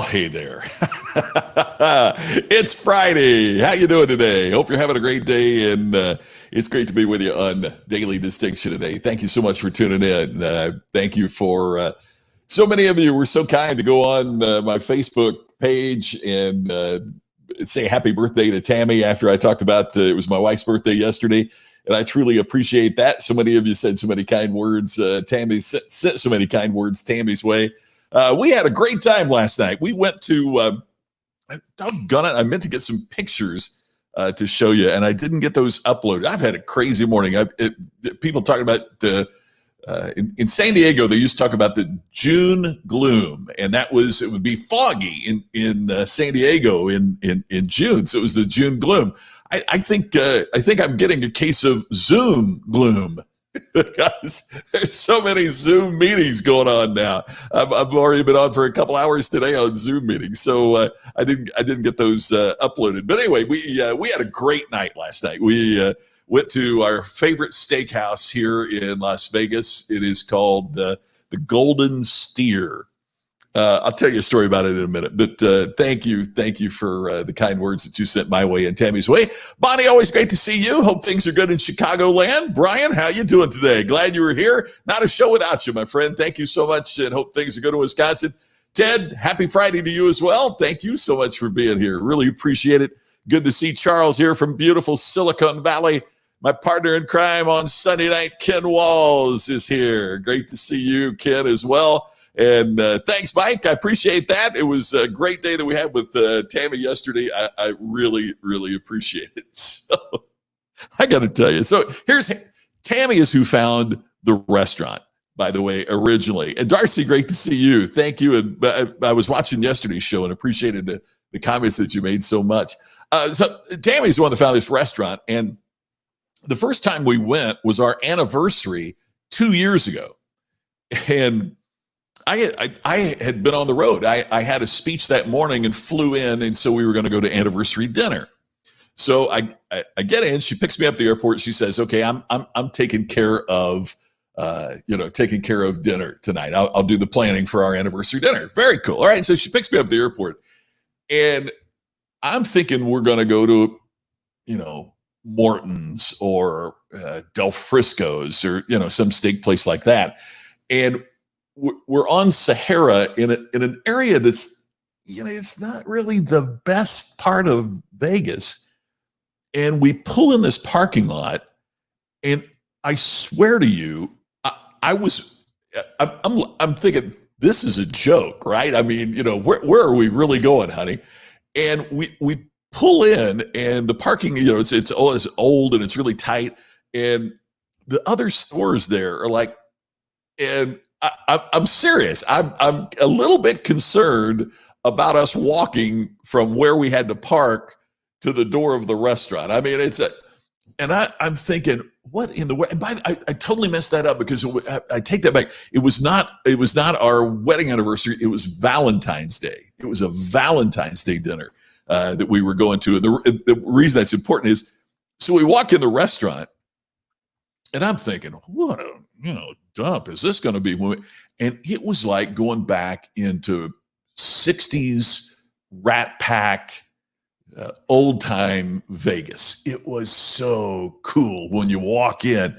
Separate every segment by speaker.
Speaker 1: hey there. It's Friday. How you doing today? Hope you're having a great day, and it's great to be with you on Daily Distinction today. Thank you so much for tuning in. Thank you for so many of you were so kind to go on my Facebook page and say happy birthday to Tammy after I talked about it was my wife's birthday yesterday. And I truly appreciate that. So many of you said so many kind words. Tammy sent so many kind words Tammy's way. We had a great time last night. We went to, doggone it, I meant to get some pictures to show you, and I didn't get those uploaded. I've had a crazy morning. People talking about, in San Diego, they used to talk about the June gloom, and it would be foggy in San Diego in June, so it was the June gloom. I think I'm getting a case of Zoom gloom. Because there's so many Zoom meetings going on now. I've already been on for a couple hours today on Zoom meetings, so I didn't get those uploaded. But anyway, we had a great night last night. We went to our favorite steakhouse here in Las Vegas. It is called the Golden Steer. I'll tell you a story about it in a minute, but thank you for the kind words that you sent my way and Tammy's way. Bonnie, always great to see you. Hope things are good in Chicagoland. Brian, how you doing today? Glad you were here. Not a show without you, my friend. Thank you so much, and hope things are good in Wisconsin. Ted, happy Friday to you as well. Thank you so much for being here. Really appreciate it. Good to see Charles here from beautiful Silicon Valley. My partner in crime on Sunday night, Ken Walls, is here. Great to see you, Ken, as well. And thanks, Mike. I appreciate that. It was a great day that we had with Tammy yesterday. I really, really appreciate it. So I got to tell you. So Tammy is who found the restaurant, by the way, originally. And Darcy, great to see you. Thank you. And I was watching yesterday's show and appreciated the comments that you made so much. So Tammy's the one that found this restaurant. And the first time we went was our anniversary 2 years ago. And I had been on the road. I had a speech that morning and flew in, and so we were going to go to anniversary dinner. So I get in. She picks me up at the airport. She says, "Okay, I'm taking care of dinner tonight. I'll do the planning for our anniversary dinner." Very cool. All right. So she picks me up at the airport, and I'm thinking we're going to go to, Morton's or Del Frisco's or some steak place like that, and we're on Sahara in an area that's, it's not really the best part of Vegas. And we pull in this parking lot, and I swear to you, I'm thinking this is a joke, right? I mean, where are we really going, honey? And we pull in, and the parking, it's old and it's really tight, and the other stores there are like, and I'm serious. I'm a little bit concerned about us walking from where we had to park to the door of the restaurant. I mean, I'm thinking, what in the way? And I totally messed that up because I take that back. It was not our wedding anniversary. It was Valentine's Day. It was a Valentine's Day dinner that we were going to. And the reason that's important is, so we walk in the restaurant, and I'm thinking, what a dump is this going to be? And it was like going back into 60s Rat Pack, old time Vegas. It was so cool when you walk in.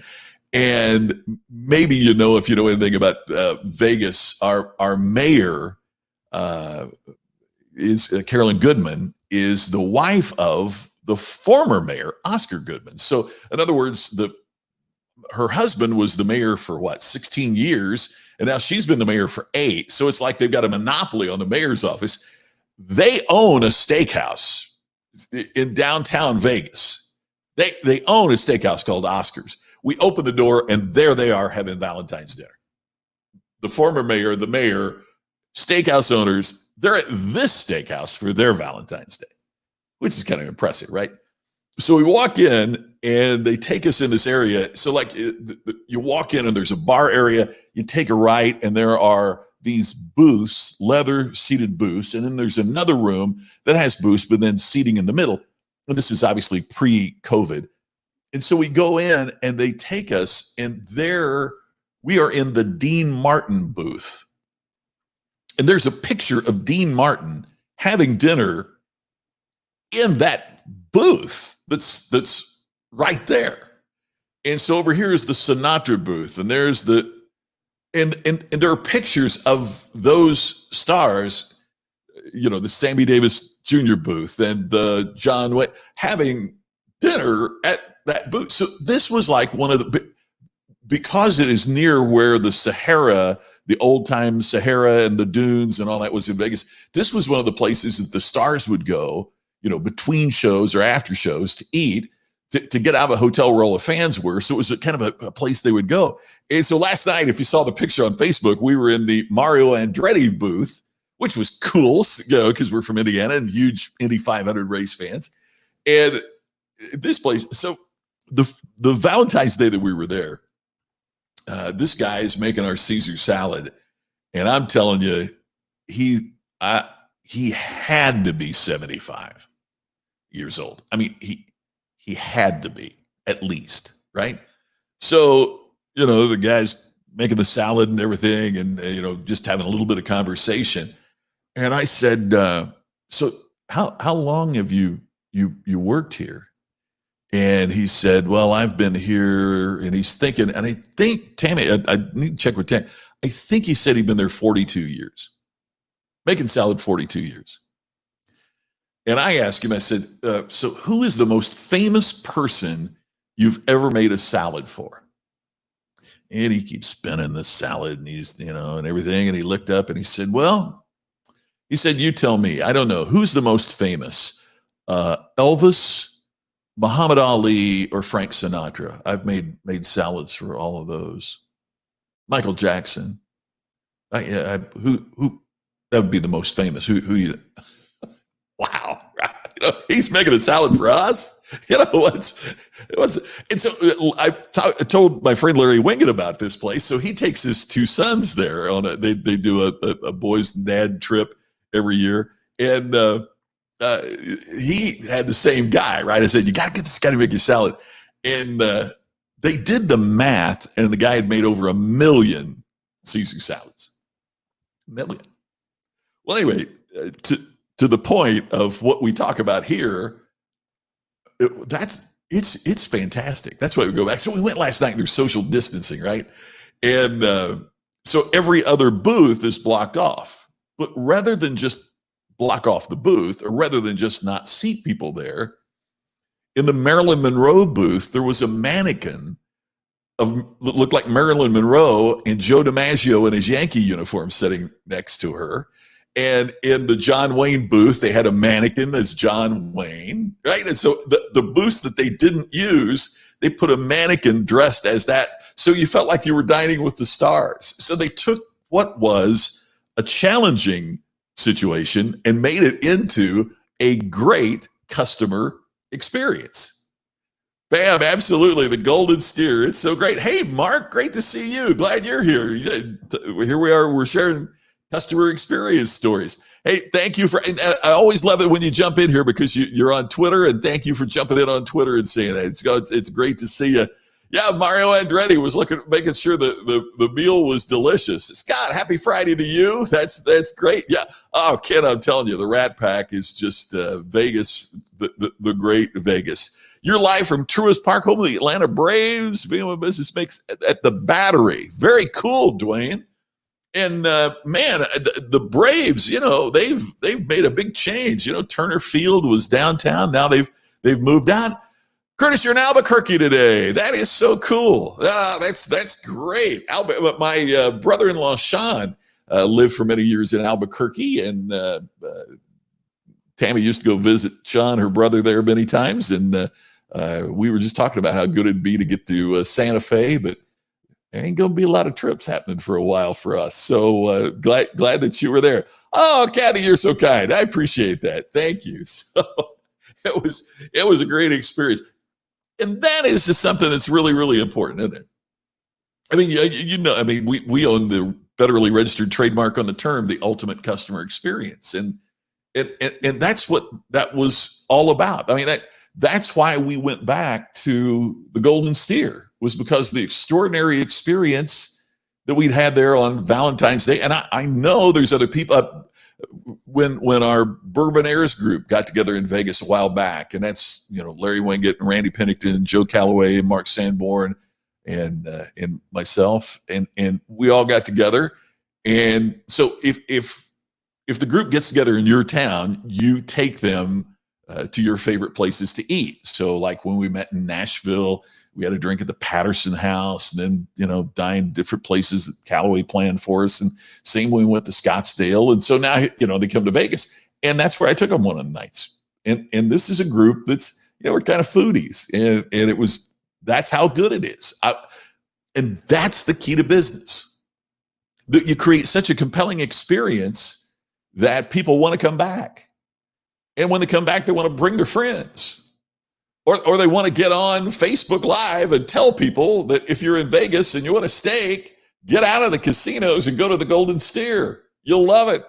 Speaker 1: And maybe if you know anything about Vegas, our mayor is Carolyn Goodman, is the wife of the former mayor, Oscar Goodman. So in other words, her husband was the mayor for 16 years, and now she's been the mayor for 8. So it's like they've got a monopoly on the mayor's office. They own a steakhouse in downtown Vegas. They own a steakhouse called Oscar's. We open the door, and there they are having Valentine's dinner. The former mayor, the mayor, steakhouse owners, they're at this steakhouse for their Valentine's Day, which is kind of impressive, right? So we walk in, and they take us in this area. So like you walk in, and there's a bar area. You take a right, and there are these booths, leather seated booths. And then there's another room that has booths, but then seating in the middle. And this is obviously pre-COVID. And so we go in, and they take us, and there we are in the Dean Martin booth. And there's a picture of Dean Martin having dinner in that booth that's right there. And so over here is the Sinatra booth, and there's and there are pictures of those stars, the Sammy Davis Jr. booth and the John Wayne having dinner at that booth. So this was like one of because it is near where the Sahara, the old time Sahara and the dunes and all that was in Vegas. This was one of the places that the stars would go, between shows or after shows to eat, to get out of the hotel where all the fans were. So it was kind of a place they would go. And so last night, if you saw the picture on Facebook, we were in the Mario Andretti booth, which was cool, because we're from Indiana and huge Indy 500 race fans. And this place, so the Valentine's Day that we were there, this guy is making our Caesar salad. And I'm telling you, he had to be 75 years old. I mean, he had to be, at least, right? So, the guy's making the salad and everything and, just having a little bit of conversation. And I said, so how long have you worked here? And he said, well, I've been here, and he's thinking, and I think Tammy, I need to check with Tammy. I think he said he'd been there 42 years, making salad 42 years. And I asked him, I said, so who is the most famous person you've ever made a salad for? And he keeps spinning the salad and he's, and everything. And he looked up and he said, you tell me, I don't know. Who's the most famous? Elvis, Muhammad Ali, or Frank Sinatra? I've made salads for all of those. Michael Jackson. Who that would be the most famous? Who do you? Wow. He's making a salad for us. And so I told my friend Larry Winget about this place. So he takes his two sons there they do a boys and dad trip every year. And he had the same guy, right? I said, you got to get this guy to make your salad. And they did the math, and the guy had made over 1 million Caesar salads. 1 million. Well, anyway, to the point of what we talk about here, it's fantastic. That's why we go back. So we went last night, and there's social distancing, right? And so every other booth is blocked off. But rather than just block off the booth, or rather than just not seat people there, in the Marilyn Monroe booth, there was a mannequin that looked like Marilyn Monroe and Joe DiMaggio in his Yankee uniform sitting next to her. And in the John Wayne booth, they had a mannequin as John Wayne, right? And so the booths that they didn't use, they put a mannequin dressed as that. So you felt like you were dining with the stars. So they took what was a challenging situation and made it into a great customer experience. Bam, absolutely. The Golden Steer. It's so great. Hey, Mark, great to see you. Glad you're here. Here we are. We're sharing customer experience stories. Hey, thank you for, and I always love it when you jump in here because you're on Twitter, and thank you for jumping in on Twitter and saying that. It's great to see you. Yeah, Mario Andretti was making sure the meal was delicious. Scott, happy Friday to you. That's great. Yeah. Oh, Ken, I'm telling you, the Rat Pack is just Vegas, the great Vegas. You're live from Truist Park, home of the Atlanta Braves. Being a business makes at the Battery. Very cool, Dwayne. And man, the Braves, they've made a big change. Turner Field was downtown. Now they've moved on. Curtis, you're in Albuquerque today. That is so cool. That's great. My brother-in-law, Sean, lived for many years in Albuquerque, and Tammy used to go visit Sean, her brother, there many times. And we were just talking about how good it'd be to get to Santa Fe, but there ain't going to be a lot of trips happening for a while for us. So glad that you were there. Oh, Kathy, you're so kind. I appreciate that. Thank you. So it was a great experience. And that is just something that's really, really important, isn't it? I mean, we own the federally registered trademark on the term, the ultimate customer experience. And that's what that was all about. I mean, that's why we went back to the Golden Steer, was because the extraordinary experience that we'd had there on Valentine's Day. And I know there's other people. When our Bourbon Heirs group got together in Vegas a while back, and that's, Larry Wingate and Randy Pennington, Joe Calloway and Mark Sanborn and myself, and we all got together. And so if the group gets together in your town, you take them to your favorite places to eat. So like when we met in Nashville, we had a drink at the Patterson House, and then, dined different places that Callaway planned for us. And same when we went to Scottsdale. And so now, they come to Vegas, and that's where I took them one of the nights. And this is a group that's, we're kind of foodies, and that's how good it is. And that's the key to business. That you create such a compelling experience that people want to come back. And when they come back, they want to bring their friends. Or they want to get on Facebook Live and tell people that if you're in Vegas and you want a steak, get out of the casinos and go to the Golden Steer. You'll love it.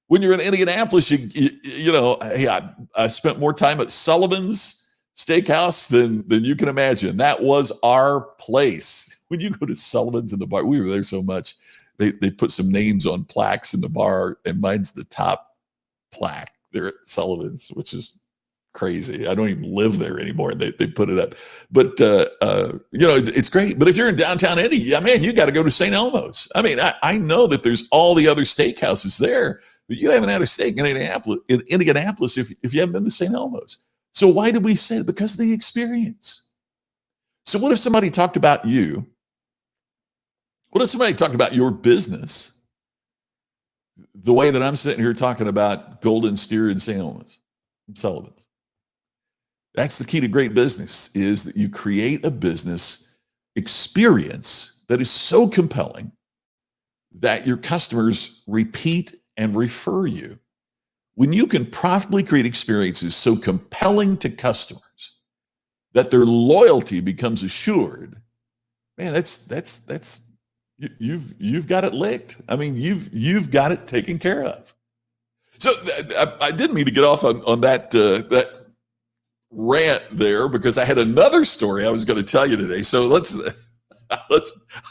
Speaker 1: When you're in Indianapolis, I spent more time at Sullivan's Steakhouse than you can imagine. That was our place. When you go to Sullivan's in the bar, we were there so much. They put some names on plaques in the bar, and mine's the top plaque there at Sullivan's, which is crazy. I don't even live there anymore. They put it up, but it's great. But if you're in downtown Indy, man, you got to go to St. Elmo's. I mean, I know that there's all the other steakhouses there, but you haven't had a steak in Indianapolis if you haven't been to St. Elmo's. So why did we say it? Because of the experience. So what if somebody talked about you? What if somebody talked about your business the way that I'm sitting here talking about Golden Steer and St. Elmo's and Sullivan's? That's the key to great business, is that you create a business experience that is so compelling that your customers repeat and refer you. When you can profitably create experiences so compelling to customers that their loyalty becomes assured, man, that's you've got it licked. I mean, you've got it taken care of. So I didn't mean to get off on that rant there, because I had another story I was going to tell you today. So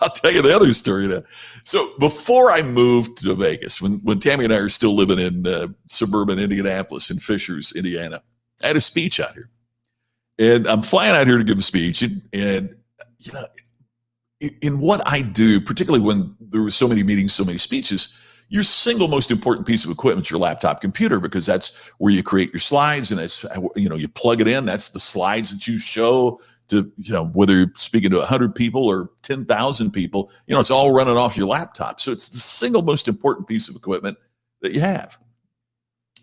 Speaker 1: I'll tell you the other story now. So before I moved to Vegas, when Tammy and I are still living in suburban Indianapolis in Fishers, Indiana, I had a speech out here, and I'm flying out here to give a speech. And in what I do, particularly when there were so many meetings, so many speeches, your single most important piece of equipment is your laptop computer, because that's where you create your slides, and that's, you plug it in. That's the slides that you show to, whether you're speaking to 100 people or 10,000 people, it's all running off your laptop. So it's the single most important piece of equipment that you have.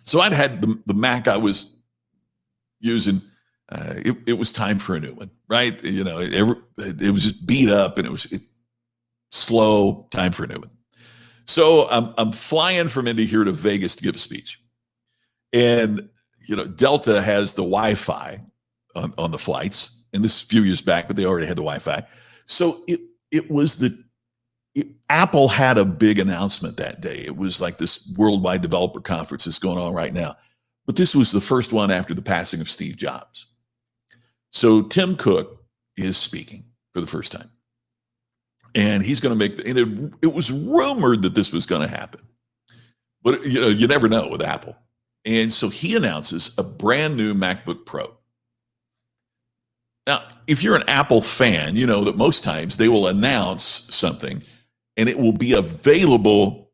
Speaker 1: So I'd had the Mac I was using. It was time for a new one, right? It was just beat up, and it was slow. Time for a new one. So I'm flying from Indy here to Vegas to give a speech, and Delta has the Wi-Fi on the flights, and this is a few years back, but they already had the Wi-Fi. So Apple had a big announcement that day. It was like this worldwide developer conference that's going on right now, but this was the first one after the passing of Steve Jobs. So Tim Cook is speaking for the first time. And he's going to make, it was rumored that this was going to happen, but you never know with Apple. And so he announces a brand new MacBook Pro. Now, if you're an Apple fan, you know that most times they will announce something and it will be available,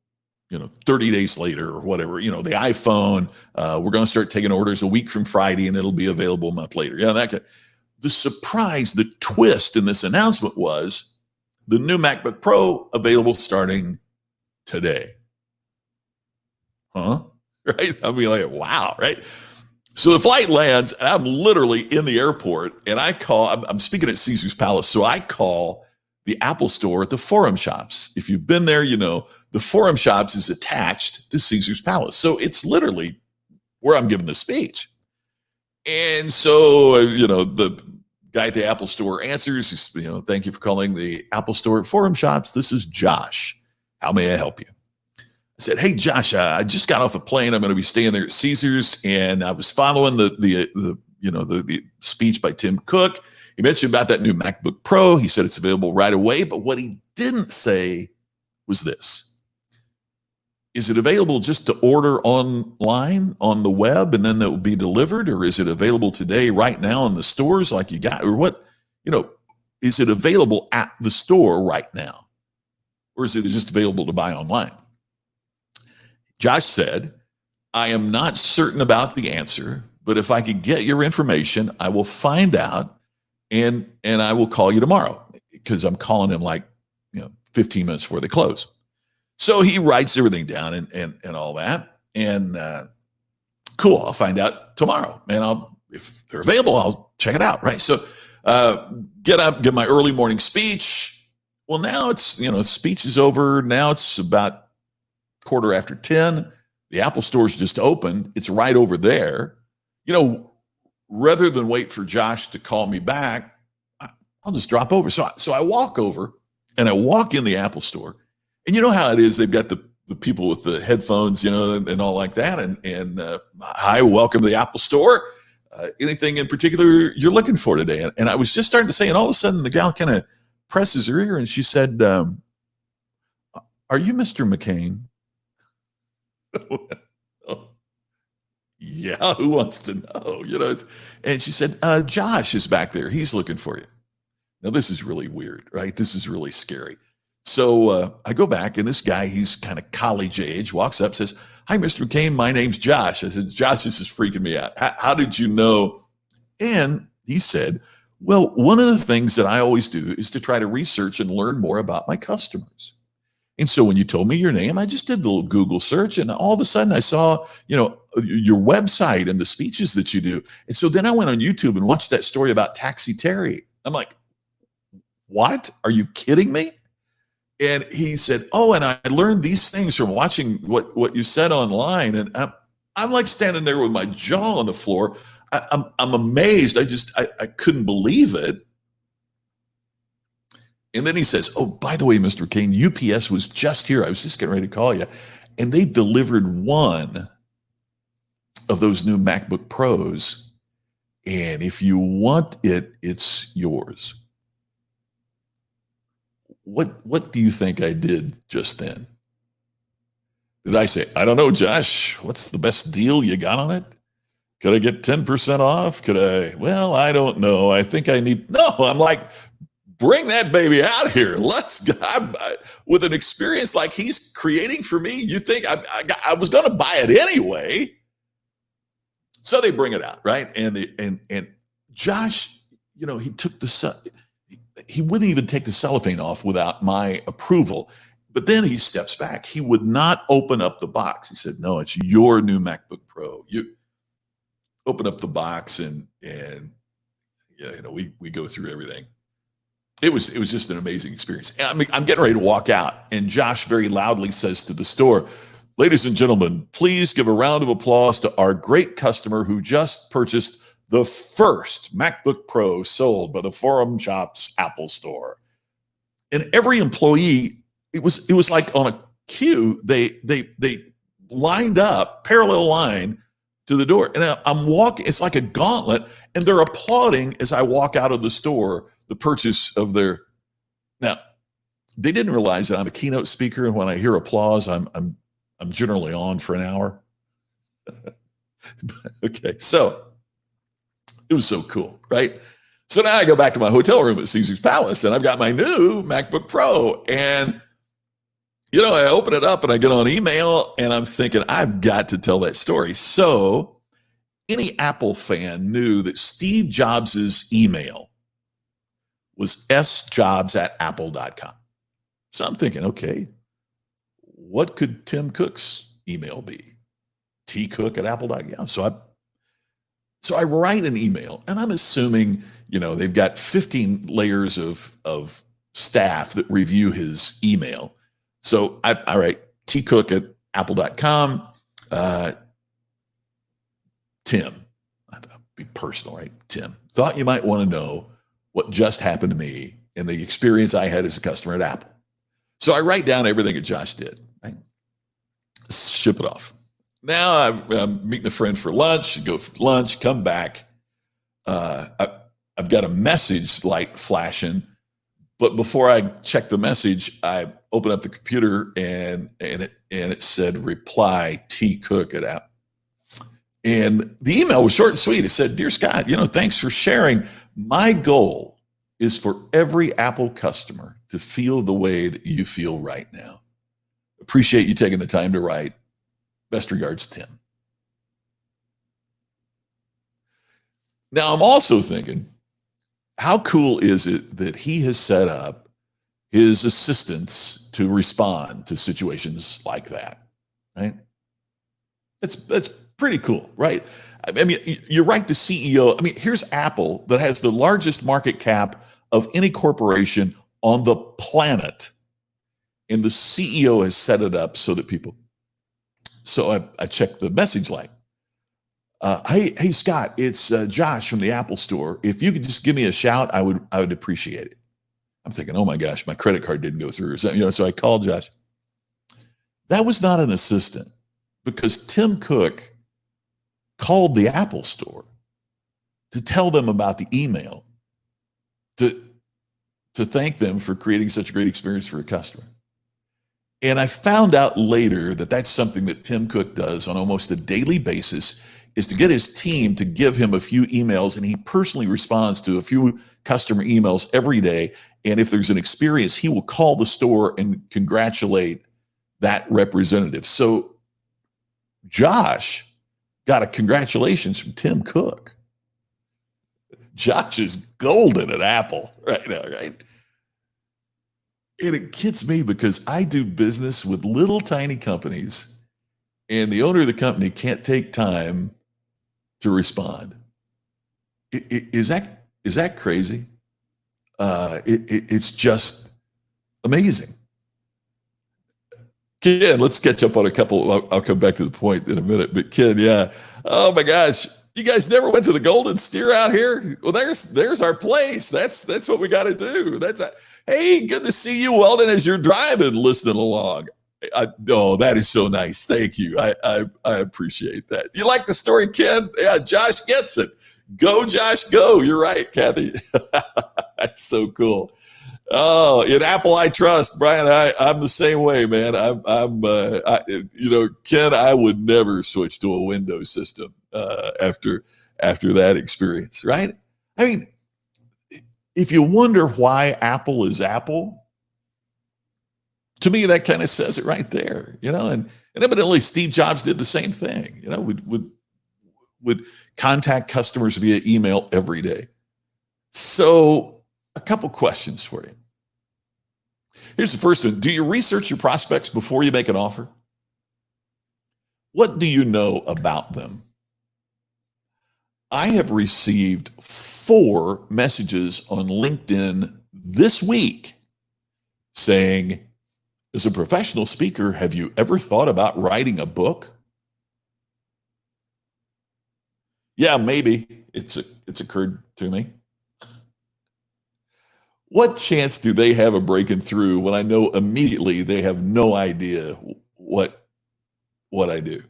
Speaker 1: 30 days later or whatever. The iPhone, we're going to start taking orders a week from Friday, and it'll be available a month later. The surprise, the twist in this announcement was the new MacBook Pro available starting today. Huh? Right? I'll be like, wow, right? So the flight lands, and I'm literally in the airport, and I'm speaking at Caesar's Palace, so I call the Apple store at the Forum Shops. If you've been there, the Forum Shops is attached to Caesar's Palace. So it's literally where I'm giving the speech. And so, the guy at the Apple store answers, thank you for calling the Apple store at Forum Shops. This is Josh. How may I help you? I said, hey, Josh, I just got off a plane. I'm going to be staying there at Caesar's, and I was following the speech by Tim Cook. He mentioned about that new MacBook Pro. He said it's available right away, but what he didn't say was this. Is it available just to order online on the web and then that will be delivered? Or is it available today, right now in the stores like you got? Or what, is it available at the store right now? Or is it just available to buy online? Josh said, I am not certain about the answer, but if I could get your information, I will find out and I will call you tomorrow, because I'm calling him 15 minutes before they close. So he writes everything down and all that. And cool, I'll find out tomorrow. And if they're available, I'll check it out, right? So get up, give my early morning speech. Well, now it's, speech is over. Now it's about 10:15. The Apple Store's just opened. It's right over there. Rather than wait for Josh to call me back, I'll just drop over. So I walk over and I walk in the Apple Store. And you know how it is. They've got the people with the headphones, and all like that. And hi, welcome to the Apple Store. Anything in particular you're looking for today? And I was just starting to say, and all of a sudden the gal kind of presses her ear and she said, are you Mr. McCain? Yeah, who wants to know? And she said, Josh is back there. He's looking for you. Now, this is really weird, right? This is really scary. So I go back, and this guy, he's kind of college age, walks up, says, hi, Mr. McCain, my name's Josh. I said, Josh, this is freaking me out. How did you know? And he said, well, one of the things that I always do is to try to research and learn more about my customers. And so when you told me your name, I just did a little Google search, and all of a sudden I saw, your website and the speeches that you do. And so then I went on YouTube and watched that story about Taxi Terry. I'm like, what? Are you kidding me? And he said, oh, and I learned these things from watching what you said online. And I'm like standing there with my jaw on the floor. I'm amazed. I couldn't believe it. And then he says, oh, by the way, Mr. McCain, UPS was just here. I was just getting ready to call you. And they delivered one of those new MacBook Pros. And if you want it, it's yours. What do you think I did just then? Did I say, I don't know, Josh, what's the best deal you got on it? Could I get 10% off? Well, I don't know. I think I need, no, I'm like, bring that baby out here. Let's go. With an experience like he's creating for me, you think I was going to buy it anyway. So they bring it out, right? And Josh, he took he wouldn't even take the cellophane off without my approval. But then he steps back. He would not open up the box. He said, no, it's your new MacBook Pro. You open up the box and we go through everything. It was just an amazing experience. I'm getting ready to walk out, and Josh very loudly says to the store, ladies and gentlemen, please give a round of applause to our great customer who just purchased the first MacBook Pro sold by the Forum Shops Apple Store. And every employee, it was like on a queue. They lined up, parallel line to the door. And I'm walking, it's like a gauntlet, and they're applauding as I walk out of the store, the purchase of their. Now, they didn't realize that I'm a keynote speaker, and when I hear applause, I'm generally on for an hour. Okay, so it was so cool, right? So now I go back to my hotel room at Caesar's Palace, and I've got my new MacBook Pro, and I open it up and I get on email, and I'm thinking, I've got to tell that story. So any Apple fan knew that Steve Jobs' email was sjobs@apple.com. So I'm thinking, okay, what could Tim Cook's email be? tcook@apple.com. So I write an email, and I'm assuming, they've got 15 layers of staff that review his email. So I write tcook@apple.com. Tim, I thought it'd be personal, right? Tim, thought you might want to know what just happened to me and the experience I had as a customer at Apple. So I write down everything that Josh did, right? Ship it off. Now I'm meeting a friend for lunch, go for lunch, come back. I've got a message light flashing, but before I check the message, I opened up the computer and it said reply T Cook at Apple. And the email was short and sweet. It said, "Dear Scott, thanks for sharing. My goal is for every Apple customer to feel the way that you feel right now. Appreciate you taking the time to write. Best regards, Tim." Now, I'm also thinking, how cool is it that he has set up his assistants to respond to situations like that, right? That's pretty cool, right? I mean, you're right, the CEO. I mean, here's Apple that has the largest market cap of any corporation on the planet. And the CEO has set it up so that people, so I checked the message line. Hey, Scott, it's Josh from the Apple Store. If you could just give me a shout, I would appreciate it. I'm thinking, oh my gosh, my credit card didn't go through or something, so I called Josh. That was not an assistant, because Tim Cook called the Apple Store to tell them about the email, to thank them for creating such a great experience for a customer. And I found out later that that's something that Tim Cook does on almost a daily basis, is to get his team to give him a few emails, and he personally responds to a few customer emails every day. And if there's an experience, he will call the store and congratulate that representative. So Josh got a congratulations from Tim Cook. Josh is golden at Apple right now, right? And it gets me because I do business with little tiny companies, and the owner of the company can't take time to respond. Is that crazy? It's just amazing. Ken, let's catch up on a couple. I'll come back to the point in a minute. But Ken, yeah. Oh my gosh, you guys never went to the Golden Steer out here? Well, there's our place. That's what we got to do. Hey, good to see you, Weldon, as you're driving, listening along. That is so nice. Thank you. I appreciate that. You like the story, Ken? Yeah, Josh gets it. Go, Josh, go. You're right, Kathy. That's so cool. Oh, in Apple I trust, Brian. I'm the same way, man. Ken, I would never switch to a Windows system after that experience, right? I mean, if you wonder why Apple is Apple, to me, that kind of says it right there, and evidently Steve Jobs did the same thing, would contact customers via email every day. So a couple questions for you. Here's the first one. Do you research your prospects before you make an offer? What do you know about them? I have received 4 messages on LinkedIn this week saying, as a professional speaker, have you ever thought about writing a book? Yeah, maybe. It's occurred to me. What chance do they have of breaking through when I know immediately they have no idea what I do?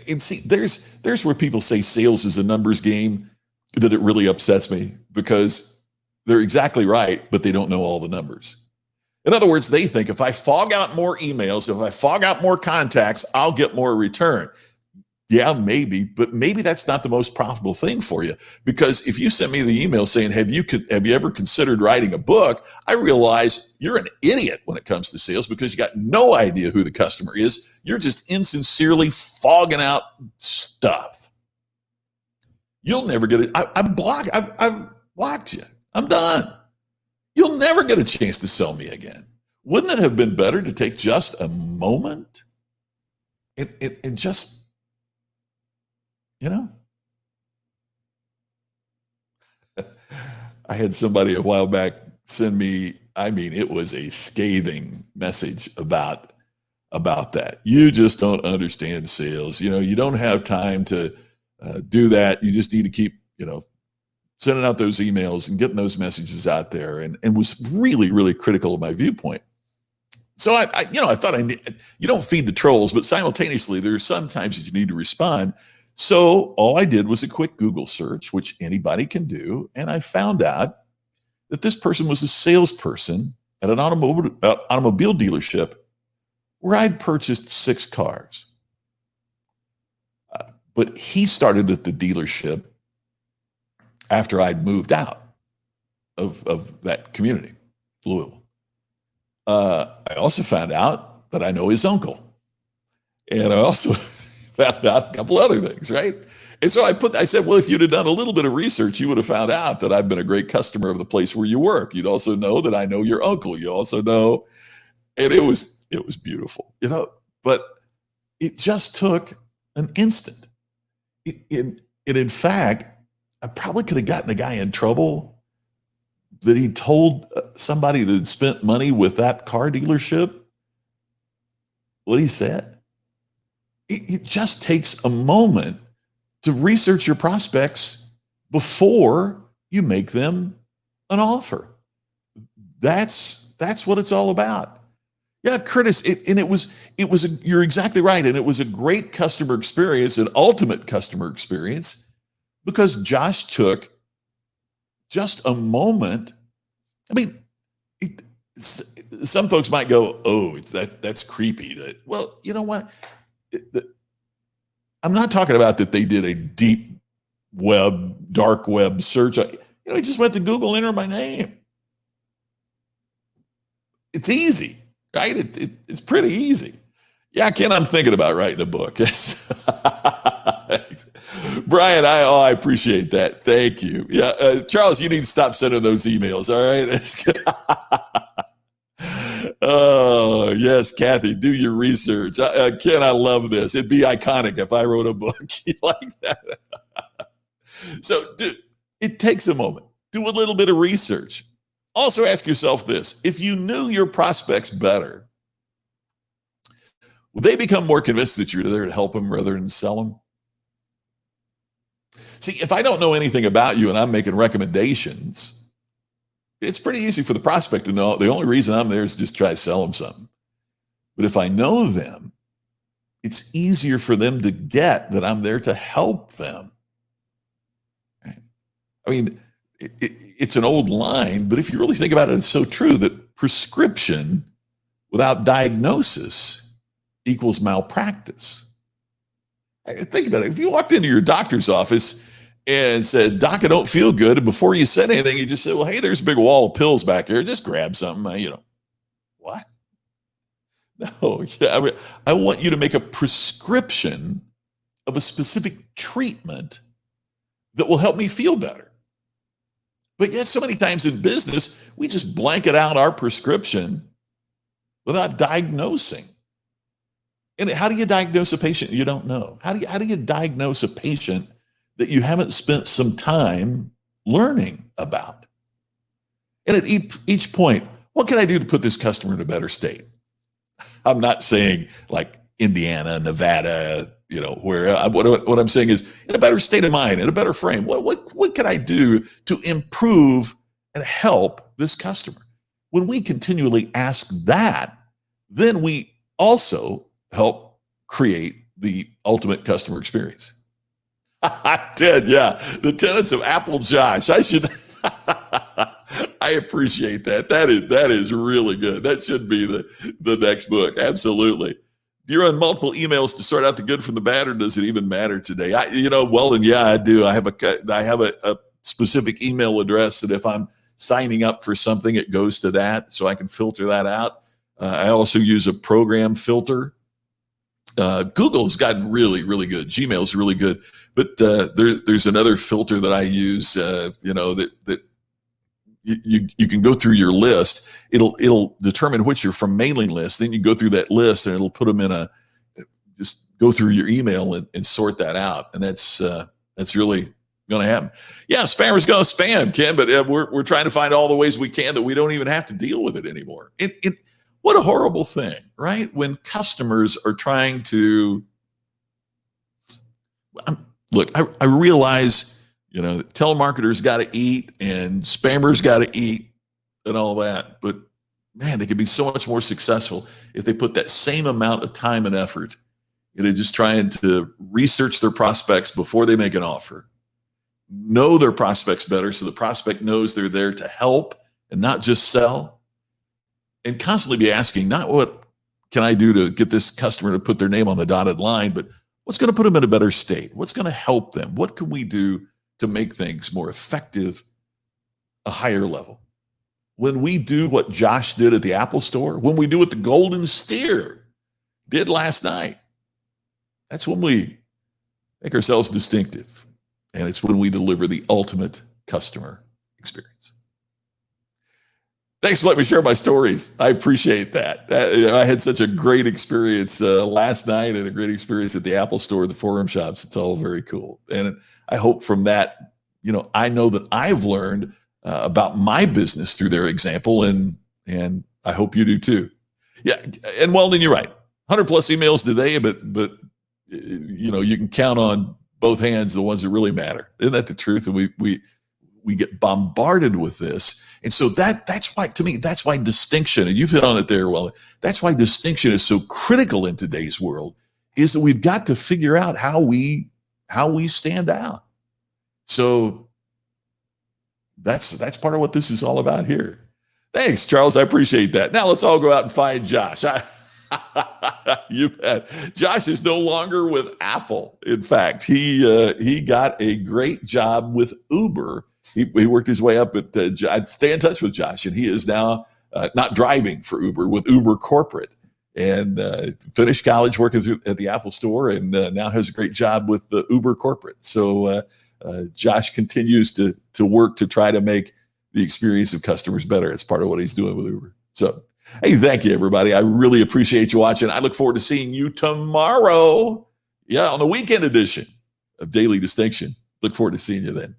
Speaker 1: And see, there's where people say sales is a numbers game, that it really upsets me, because they're exactly right, but they don't know all the numbers. In other words, they think if I fog out more emails, if I fog out more contacts, I'll get more return. Yeah, maybe, but maybe that's not the most profitable thing for you. Because if you send me the email saying, have you ever considered writing a book? I realize you're an idiot when it comes to sales, because you got no idea who the customer is. You're just insincerely fogging out stuff. You'll never get it. I've blocked you. I'm done. You'll never get a chance to sell me again. Wouldn't it have been better to take just a moment and just, I had somebody a while back send me, it was a scathing message about that. You just don't understand sales. You don't have time to do that. You just need to keep, sending out those emails and getting those messages out there, and was really, really critical of my viewpoint. So I thought you don't feed the trolls, but simultaneously there are some times that you need to respond. So all I did was a quick Google search, which anybody can do. And I found out that this person was a salesperson at an automobile dealership where I'd purchased 6 cars. But he started at the dealership after I'd moved out of that community, Louisville. I also found out that I know his uncle. And I also found out a couple other things, right? And so I said, well, if you'd have done a little bit of research, you would have found out that I've been a great customer of the place where you work. You'd also know that I know your uncle. You also know, and it was beautiful, but it just took an instant. In fact, I probably could have gotten the guy in trouble that he told somebody that had spent money with that car dealership what he said. It just takes a moment to research your prospects before you make them an offer. That's what it's all about. Yeah, Curtis, you're exactly right. And it was a great customer experience, an ultimate customer experience, because Josh took just a moment. I mean, some folks might go, oh, that's creepy. Well, you know what? I'm not talking about that they did a deep dark web search. He just went to Google, enter my name. It's easy, right? It's pretty easy. Yeah, Ken, I'm thinking about writing a book. Brian, I appreciate that. Thank you. Yeah, Charles, you need to stop sending those emails. All right. Oh, yes, Kathy, do your research. Ken, I love this. It'd be iconic if I wrote a book like that. So it takes a moment. Do a little bit of research. Also ask yourself this. If you knew your prospects better, would they become more convinced that you're there to help them rather than sell them? See, if I don't know anything about you and I'm making recommendations, it's pretty easy for the prospect to know the only reason I'm there is just try to sell them something. But if I know them, it's easier for them to get that I'm there to help them. I mean, it's an old line, but if you really think about it, it's so true that prescription without diagnosis equals malpractice. Think about it. If you walked into your doctor's office and said, Doc, I don't feel good, and before you said anything, you just said, well, hey, there's a big wall of pills back here. Just grab something. What? No, yeah, I want you to make a prescription of a specific treatment that will help me feel better. But yet so many times in business, we just blanket out our prescription without diagnosing. And how do you diagnose a patient you don't know? How do you diagnose a patient that you haven't spent some time learning about? And at each point, what can I do to put this customer in a better state? I'm not saying like Indiana, Nevada, where what I'm saying is in a better state of mind, in a better frame. What can I do to improve and help this customer? When we continually ask that, then we also help create the ultimate customer experience. I did, yeah. The Tenants of Apple Josh. I appreciate that. That is really good. That should be the next book. Absolutely. Do you run multiple emails to sort out the good from the bad, or does it even matter today? Weldon, yeah, I do. I have a specific email address that if I'm signing up for something, it goes to that, so I can filter that out. I also use a program filter. Google's gotten really, really good. Gmail's really good, but there's another filter that I use. That you can go through your list. It'll determine which you're from mailing list. Then you go through that list, and it'll put them in just go through your email and sort that out. And that's really going to happen. Yeah, spammers going to spam, Ken, but we're trying to find all the ways we can that we don't even have to deal with it anymore. What a horrible thing, right? When customers are trying to look, I realize, telemarketers got to eat and spammers got to eat and all that, but man, they could be so much more successful if they put that same amount of time and effort into just trying to research their prospects before they make an offer, know their prospects better so the prospect knows they're there to help and not just sell. and constantly be asking, not what can I do to get this customer to put their name on the dotted line, but what's going to put them in a better state? What's going to help them? What can we do to make things more effective, a higher level? When we do what Josh did at the Apple Store, when we do what the Golden Steer did last night, that's when we make ourselves distinctive. And it's when we deliver the ultimate customer experience. Thanks for letting me share my stories. I appreciate that. I had such a great experience last night and a great experience at the Apple Store, the Forum Shops. It's all very cool. And I hope from that, I know that I've learned about my business through their example, and I hope you do too. Yeah, and Weldon, you're right. 100 plus emails today, but you can count on both hands the ones that really matter. Isn't that the truth? And we get bombarded with this. And so that's why, to me, that's why distinction, and you've hit on it there, Weldon, that's why distinction is so critical in today's world, is that we've got to figure out how we stand out. So that's part of what this is all about here. Thanks, Charles. I appreciate that. Now let's all go out and find Josh. You bet. Josh is no longer with Apple. In fact, he got a great job with Uber. He worked his way up at I'd stay in touch with Josh, and he is now not driving for Uber, with Uber Corporate, and finished college working at the Apple Store, and now has a great job with the Uber Corporate. So Josh continues to work to try to make the experience of customers better. It's part of what he's doing with Uber. So, hey, thank you, everybody. I really appreciate you watching. I look forward to seeing you tomorrow. Yeah, on the weekend edition of Daily Distinction. Look forward to seeing you then.